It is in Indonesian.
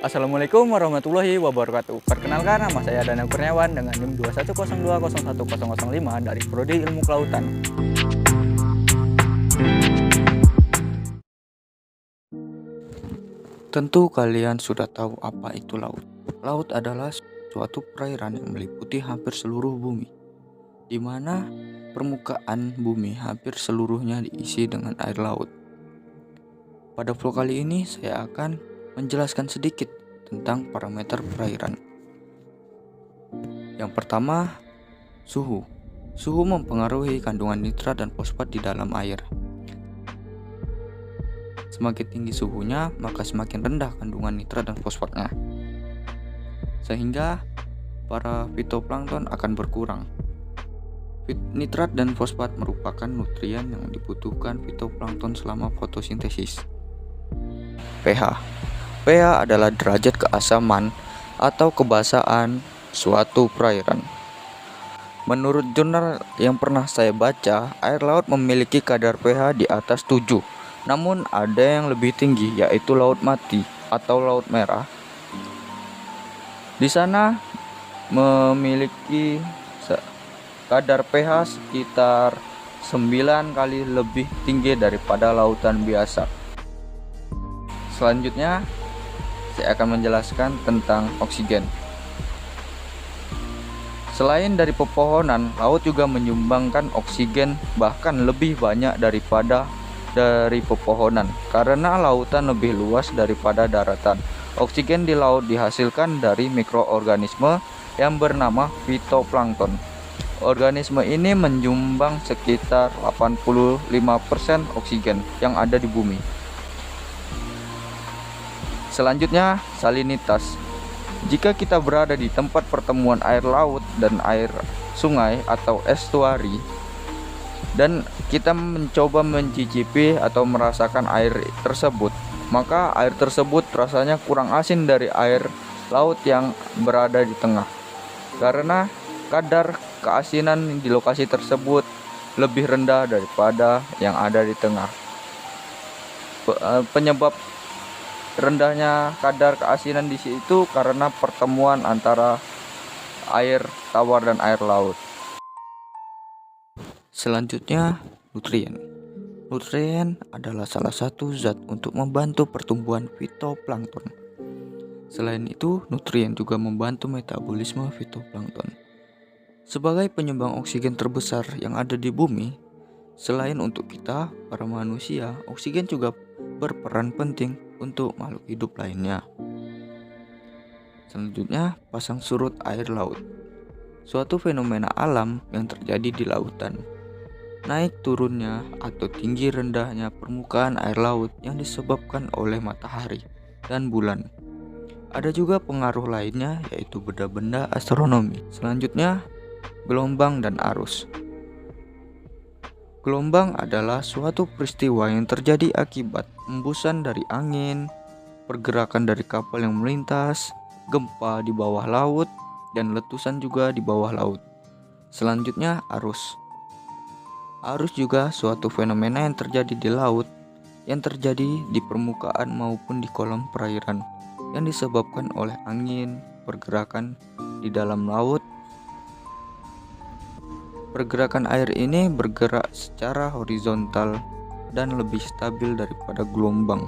Assalamualaikum warahmatullahi wabarakatuh. Perkenalkan, nama saya Danang Kurniawan dengan NIM 210201005 dari Prodi Ilmu Kelautan. Tentu kalian sudah tahu apa itu laut. Laut adalah suatu perairan yang meliputi hampir seluruh bumi, di mana permukaan bumi hampir seluruhnya diisi dengan air laut. Pada vlog kali ini saya akan menjelaskan sedikit tentang parameter perairan. Yang pertama, suhu. Suhu mempengaruhi kandungan nitrat dan fosfat di dalam air. Semakin tinggi suhunya, maka semakin rendah kandungan nitrat dan fosfatnya, sehingga para fitoplankton akan berkurang. Nitrat dan fosfat merupakan nutrien yang dibutuhkan fitoplankton selama fotosintesis. pH. pH adalah derajat keasaman atau kebasaan suatu perairan. Menurut jurnal yang pernah saya baca, air laut memiliki kadar pH di atas 7. Namun ada yang lebih tinggi, yaitu laut mati atau laut merah. Di sana memiliki kadar pH sekitar 9 kali lebih tinggi daripada lautan biasa. Selanjutnya, saya akan menjelaskan tentang oksigen. Selain dari pepohonan, laut juga menyumbangkan oksigen bahkan lebih banyak daripada dari pepohonan, karena lautan lebih luas daripada daratan. Oksigen di laut dihasilkan dari mikroorganisme yang bernama fitoplankton. Organisme ini menyumbang sekitar 85% oksigen yang ada di bumi. Selanjutnya, salinitas. Jika kita berada di tempat pertemuan air laut dan air sungai atau estuari, dan kita mencoba mencicipi atau merasakan air tersebut, maka air tersebut rasanya kurang asin dari air laut yang berada di tengah, karena kadar keasinan di lokasi tersebut lebih rendah daripada yang ada di tengah. Penyebab rendahnya kadar keasinan di situ karena pertemuan antara air tawar dan air laut. Selanjutnya, nutrien. Nutrien adalah salah satu zat untuk membantu pertumbuhan fitoplankton. Selain itu, nutrien juga membantu metabolisme fitoplankton. Sebagai penyumbang oksigen terbesar yang ada di bumi, selain untuk kita, para manusia, oksigen juga berperan penting untuk makhluk hidup lainnya. Selanjutnya, pasang surut air laut. Suatu fenomena alam yang terjadi di lautan. Naik turunnya atau tinggi rendahnya permukaan air laut yang disebabkan oleh matahari dan bulan. Ada juga pengaruh lainnya, yaitu benda-benda astronomi. Selanjutnya, gelombang dan arus. Gelombang adalah suatu peristiwa yang terjadi akibat embusan dari angin, pergerakan dari kapal yang melintas, gempa di bawah laut, dan letusan juga di bawah laut. Selanjutnya, arus. Arus juga suatu fenomena yang terjadi di laut, yang terjadi di permukaan maupun di kolam perairan, yang disebabkan oleh angin, pergerakan di dalam laut. Pergerakan air ini bergerak secara horizontal dan lebih stabil daripada gelombang.